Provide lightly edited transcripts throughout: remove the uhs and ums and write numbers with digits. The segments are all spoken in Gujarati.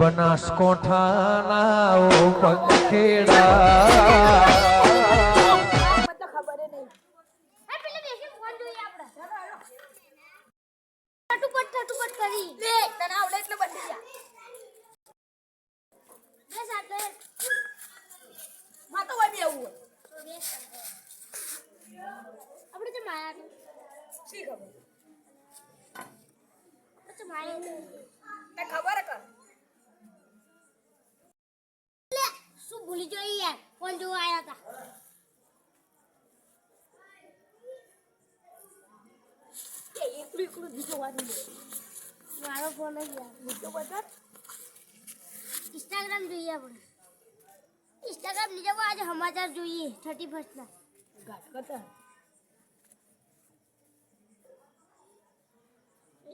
બનાસકોઠાના ઓ પંખેડા ભૂલી જોઈ યાર ફોન જોવા આયા હતા કે એકલું બીજો વાડી મારો ફોન જ યાર બીજો બતા ઇન્સ્ટાગ્રામ જોઈએ આપણે ઇન્સ્ટાગ્રામ ની જવા આજે સમાચાર જોઈએ 31 ના ગાટ કરતા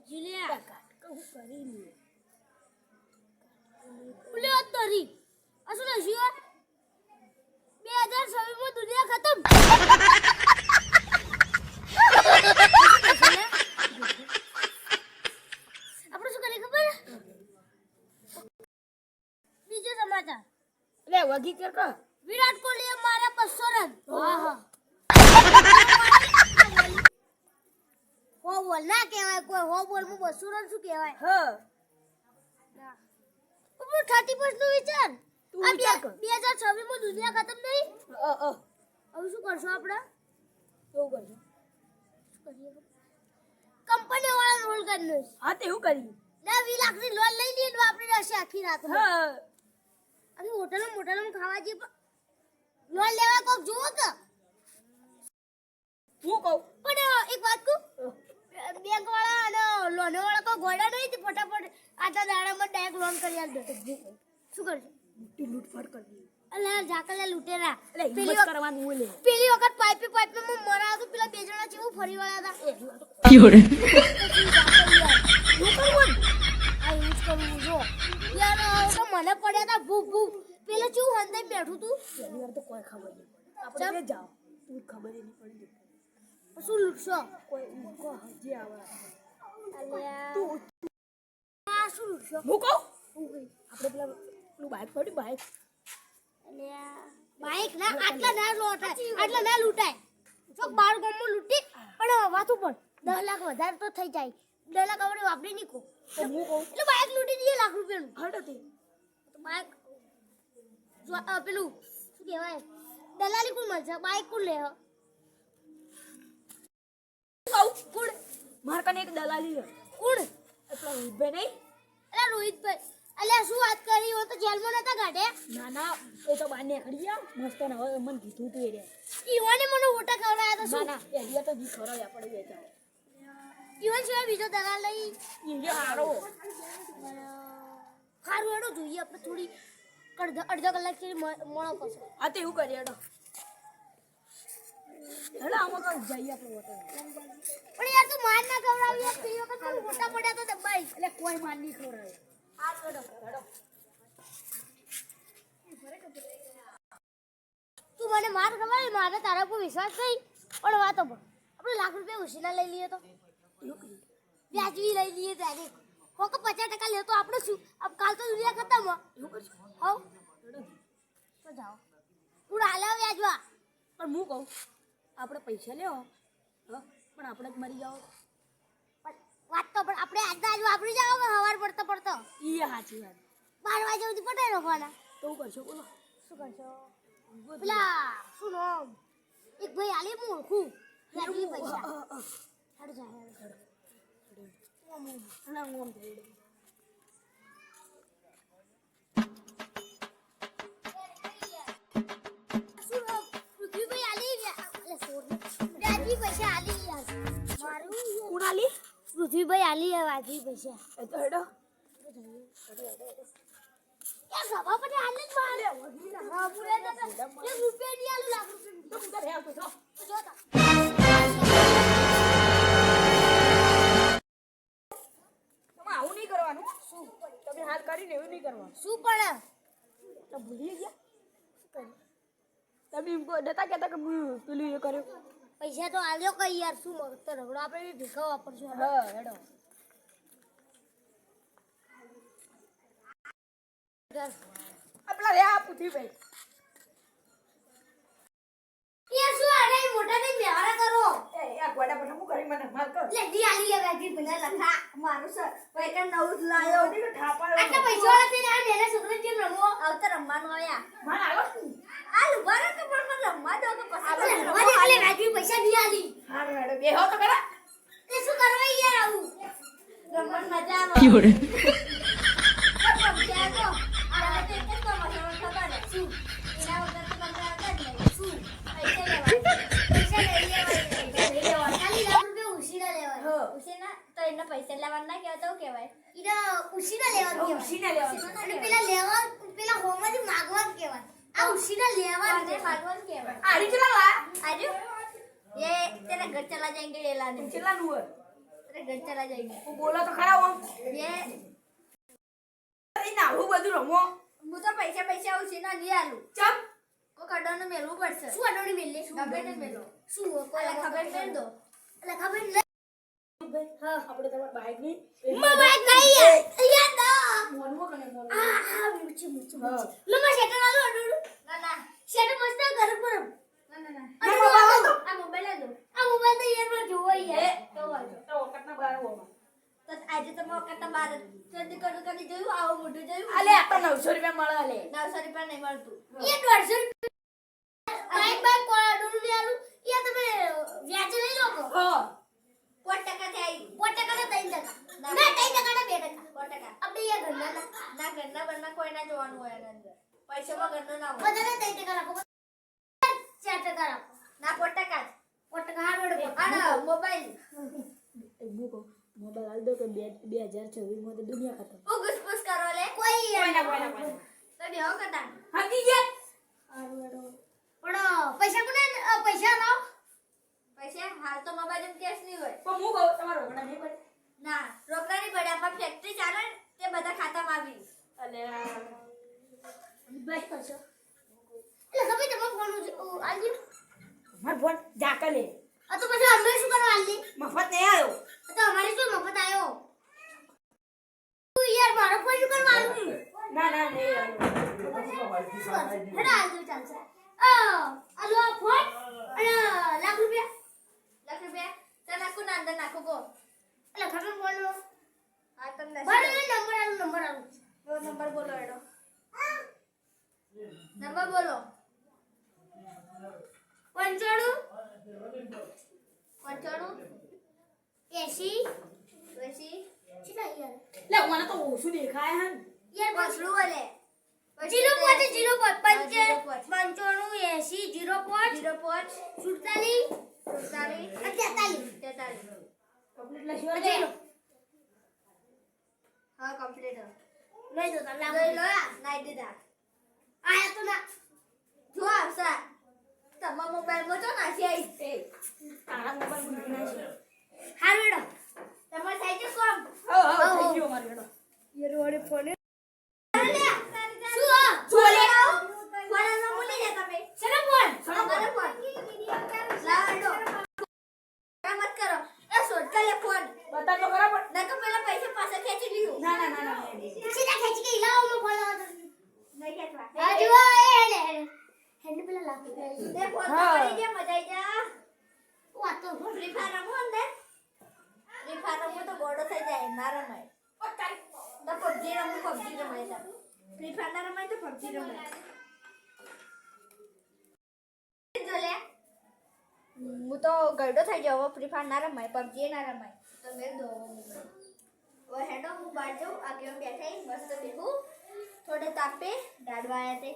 જુલિયા ગાટ કહું કરી લે ઉલ્યો તરી અસલ હસીઓ 2026 માં દુનિયા ખતમ આપણે શું કરે ખબર બીજો સમાચાર લે વગી કર કા વિરાટ કોહલીએ મારા 200 રન વાહ હો બોલ ના કહેવાય કોઈ હો બોલ માં 200 રન શું કહેવાય હ ઉપર 30% નો વિચાર 2026 માં દુનિયા ખતમ નહીં હવે શું કરશો આપણે શું કરશો કંપની વાળા રોલ કરનો હા તે હું કરી 20 લાખ ની લોન લઈ લીધી વાપરી રહેશે આખી રાત હા અરે હોટલમાં ખાવા જઈએ લોન લેવા કોક જોવો કે હું કહું પણ એક વાત કહું બેંક વાળા અને લોન વાળા કોઈ ગોડા નહીં તે ફટાફટ આટલા દાડામાં ડાયરેક્ટ લોન કરી આલ દે શું કરશે લૂંટફાટ કરવી અલે જાકલે લૂટેરા પેલી કરવાનું બોલે પેલી વખત પાઇપે માં મરા તો પેલા બે જણા જેવું ફરી વાળા હતા યોરે હું કરવું આ યુઝ કરવું જો યાર તો મને પડ્યા હતા ભૂ ભૂ પેલા ચૂ હંદે બેઠું તું પેલી વાર તો કોઈ ખબર નહીં આપણે જાવ તું ખબર નહીં પડી શું લૂટશો કોઈ કો હજી આવે અલ્યા તું આ શું લૂટશો હું કહું આપણે પેલું બાઈક પડી બાઈક અલ્યા બાઈક ના આટલા ના લૂટાય ચોક બાર ગામમાં લૂટી પણ વાતું પણ 10 લાખ વધારે તો થઈ જાય 10 લાખ આપણે વાપરી નહીં કો તો હું કહું એટલે બાઈક લૂટી દીએ લાખ રૂપિયાનું હડતી તો બાઈક જો પેલું શું કહેવાય દલાલી કોણ મળશે બાઈક કોણ લે કોણ માર કને એક દલાલી છે કોણ એટલો રોહિતભાઈ નહીં અલા રોહિતભાઈ અલ્યા શું વાત કરી હો તો જેલમાં નતા ગાડે ના ના એ તો બાને ખડીયા મસ્ત ને હવે મન કીધું તું એ રે ઈવાને મને ઓટા ખવરાયા તો શું ના ના એલિયા તો જી ખવરાયા પડી બેઠા ઈવન છે બીજો દલાલ લઈ ઈ હારો હારું એડો જોઈએ આપણે થોડી અડધો કલાક થી મોળો પછી આ તે એવું કરી એડો હેડા આમાં તો જઈએ આપણે ઓટો પણ યાર તું માર ના ખવરાવી યાર પેલી વખત તું મોટા પડ્યા તો દબાઈ એટલે કોઈ માર નહીં ખવરાવે આ હેડો તું મને માર ખવરાવી મારે તારા પર વિશ્વાસ નહીં પણ વાતો પણ આપણે લાખ રૂપિયા ઉછીના લઈ લઈએ તો વ્યાજવી લઈ લઈએ ત્યારે કોક 50% લે તો આપણે શું અબ કાલ તો દુનિયા ખતમ એવું કરશું હો તો જાઓ તું હાલા વ્યાજવા પણ હું કહું આપણે પૈસા લેવો પણ આપણે જ મરી જાવ વાત તો પણ આપણે આજ વાપરી જાવ હવાર પડતો ઈ સાચી વાત 12 વાગે સુધી પટાઈ રાખવાના તો શું કરશો બોલો શું કરશો પેલા શું નામ એક ભાઈ આલી હું ઓળખું વ્યાજવી પૈસા હાડ જાય ના હું થઈ પૃથ્વીભાઈ આલી વાજી પૈસા તો હેડો યાર સભા પર આલે જ મારે હા પૂરે તો 1 રૂપિયા ની આલુ લાખ રૂપિયા તો મુકા રે તો જોતા તમે આવું નહીં કરવાનું શું તમે હાથ કાઢીને એવું નહીં કરવાનું શું પણ તો ભૂલી ગયા શું કરી તમે એમ કો ડતા કેતા કે પેલું એ કર્યો પૈસા તો આલ્યો કઈ યાર શું મગત રગડો આપણે ભીખા વાપરશું હા હેડો બેઠી ભાઈ એ શું આને મોટા ને વ્યવહાર કરો એ આ ગોડા બટા હું કરી મને માર કર લે દી આલી લે વેગી પેલા લખા મારું સર ભાઈ કે નવું જ લાયો ની ઠાપા આટલા પૈસા વાળા થઈને આ બેના છોકરા જેમ રમવો આવતા રમવાનું આયા માર આલો આ લુબારા કે પણ મને રમવા દો તો પછી રમવા દે આલે વેગી પૈસા દી આલી હા મેડમ બેહો તો ખરા તે શું કરવા યાર આવું રમણ મજા આવે Fiore. પૈસા લેવા ના કેવા તો કેવાય ઈના ઉસીના લેવા ઉસીના લેવા અને પેલા લેવા પેલા હોમાંથી માંગવા કેવાય આ ઉસીના લેવા ને માંગવા કેવાય આરી ચલા લા आजू ये तेरा घर चला जाएंगे ये लाने ચલા નું तेरे घर चला जाएंगे હું બોલો તો ખરા હું ये અરે ના હું બધું રમો હું તો પૈસા ઉસીના નહીં આલું ચમ કો કડોને મેલવું પડશે શું કડોને મેલે ખબર ને મેલો શું કોઈ ખબર મેલ દો એટલે ખબર લે હા આપણે તમાર બાઈક ની મોબાઈલ નહીં યાર દો મોનવો કને મોન આ મુચી લો માં શેટર આલો અડુડુ ના શેટર મસ્ત ઘર પર ના આ મોબાઈલ દો આ મોબાઈલ તો યાર પર જોવો યાર તો વાજો તો કટના બાર હોમાં તો આજે તો મોકટા બાર જલ્દી કરું કરી જોયું આવો મોઢું જોયું અલે આ તો 900 રૂપિયા મળે લે 900 રૂપિયા નહીં મળતું એ 150 બાઈક કોડું લઈ આલું એ તમે વ્યાજ લઈ લો કો હા 5% થઈ 5% ના 3% ના 2% 5% આપણે એ ઘરના બરના કોઈ ના જોવાનું હોય એના અંદર પૈસામાં ઘરનો ના હોય બધાને 3% રાખો 4% રાખો ના 5% હાડો આના મોબાઈલ મૂકો મોબાઈલ આલ દો કે 2026 માં તો દુનિયા ખતમ ઓ ઘુસપુસ કરો લે કોઈ કોઈના તો બેહો કતા હકી ગયા પણ પૈસા લાવ પૈસા હાલ તો મોબાઈલ માં કેશ નહીં હોય પણ હું કહું તમારો રોકડા નહીં પડે ના રોકડા નહીં પડે આપણ ફેક્ટરી ચાલે ને તે બધા ખાતામાં આવી અલે બસ કરશો એટલે ખબર તમે ફોન આલી માર ફોન જાકે લે આ તો પછી અમે શું કરવા આલી મફત નહીં આવ્યો તો અમારે શું મફત આવ્યો તું યાર મારો ફોન શું કરવા આલું ના નહીં આવ્યો હેડા આલજો ચાલશે આલો આ ફોન અને લાખ રૂપિયા તો નાખો ના અંદર નાખો ગો એટલે ખબર બોલો આ તમને નંબર આલું નંબર બોલો એડો નંબર બોલો 95 80 કેટલા યાર લે મને તો ઓછું દેખાય હન યાર બસલું વાલે 05 95 80 05 47 43 કમ્પ્લીટ લખ્યો લે હા કમ્પ્લીટ લઈ દો તમને લઈ લો નાઈ દીધા આયા તો ના જો આવસા તમારા મોબાઈલ માં તો નાસી આવી એ તારા મોબાઈલ માં નાખી હાર વેડો તમાર થાય છે કોમ હો થઈ ગયો મારો બેટો ये रोड़े फोन શું લે ફોન નો બોલી લે તમે સનો ફોન લાડો મત કરો એ સોટ લે ફોન બતા તો ખરા પણ ના તો પેલા પૈસા પાછા ખેંચી લીધું ના સીધા ખેંચી કે લાવો નો ફોન લાવો નહીં ખેંચવા આ જુઓ એ લે હેન્ડ પેલા લાગી દે ફોન કરી દે મજા આવી જા ઓ આ તો ફ્રી ફાયર રમો ને ફ્રી ફાયર રમો તો ગોડો થઈ જાય ના રમાય તો પબજી રમાય ફ્રી ફાયર ના રમાય તો પબજી રમાય હું તો ગરડો થઈ જાવ ફ્રી ફાયર ના રમાય પબજી ના રમાય તો મેં દો ઓ હેડો હું બહાર જાઉં આગે બેઠા મસ્ત બેહું થોડે તાપે દાડવા આયા તે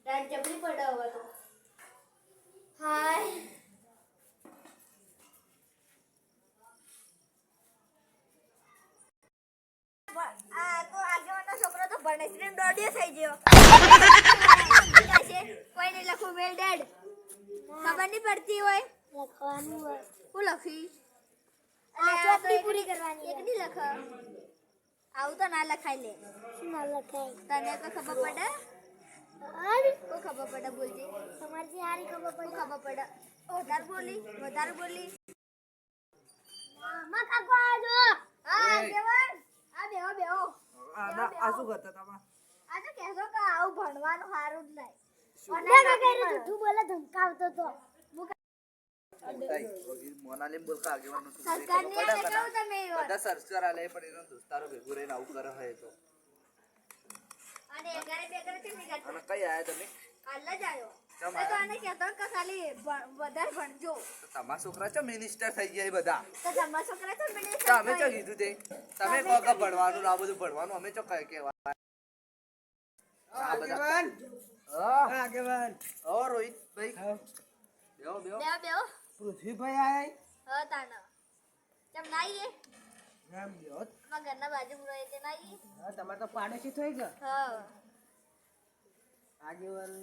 દાડ જબરી પડે હવે તો હાય આ તો આગેવાનો છોકરો તો ભણેશ્રી દોડ્યો થઈ ગયો કોઈ નહીં લખું વેલ ડેડ ખબર નહીં પડતી હોય લખવાનું હોય હું લખી આ ચોપડી પૂરી કરવાની એક નહીં લખ આવું તો ના લખાય લે શું ના લખાય તને તો ખબર પડે કો ખબર પડે બોલજે તમારી સારી ખબર પડે વધારે બોલી માં કાકો આજો હા દેવન આ બેહો આ શું કરતા તમે આ તો કહેતો કે આવું ભણવાનું સારું જ નહીં ના કઈ જૂઠું બોલે ધમકાવતો તો મોનાલી બોલ કા આગેવાનો સરકારની આને કહું તમે બધા સરકાર આલે પણ એનો દોસ્તારો ભેગું રહીને આવું કરે હોય તો અને એગારે બેગારે કેમ નહીં કરતા અને કઈ આયા તમે કાલ જ આવ્યો ચમ તો આને કહેતો કે ખાલી વધારે ભણજો તો તમારા છોકરા છે મિનિસ્ટર થઈ ગયા એ બધા તો તમારા છોકરા તો મને તો અમે ચો કીધું તે તમે કહો કે ભણવાનું આ બધું ભણવાનું અમે ચો કહે કેવા આ બધા આગેવાન ઓ રોહિત ભાઈ બેહો બેહો બેહો પૃથ્વીભાઈ આય હા તાના કેમ નાઈએ રામ જોત અમારા ઘરના બાજુમાં રહે છે નાઈએ હા તમારે તો પાડોશી થઈ ગયા હા આગેવાન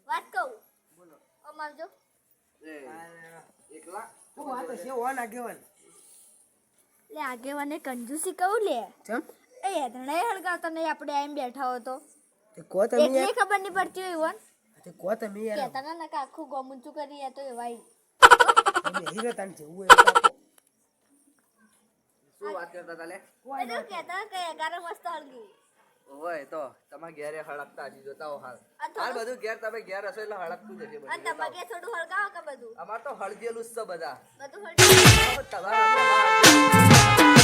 વાત કહું બોલો ઓ મારજો એ એકલા શું વાત હશે ઓન આગેવાન લે આગેવાને કંજૂસી કહું લે ચમ એ હેદણે હળગાવતો નહીં આપણે આમ બેઠા હો તો તે કો તમે એટલી ખબર નહીં પડતી હોય વન તે કો તમે યાર કહેતા ના કે આખું ગોમ ઊંચું કરી એ તો એવાય તમે હીરતાન જેવું હોય તો આપો. શું વાત કરતા તાલે એ તો કહેતા કે 11 મસ્ત હળગી ઓય તો તમે ઘેરે હળકતા હજી જોતા હો હાલ આ તો- હાલ બધું ઘેર તમે ઘેર હશો એટલે હળકતું જશે બધું અને તમારે થોડું હળગાવો કે બધું અમાર તો હળગેલું જ છે બધા બધું હળગાવો તમારા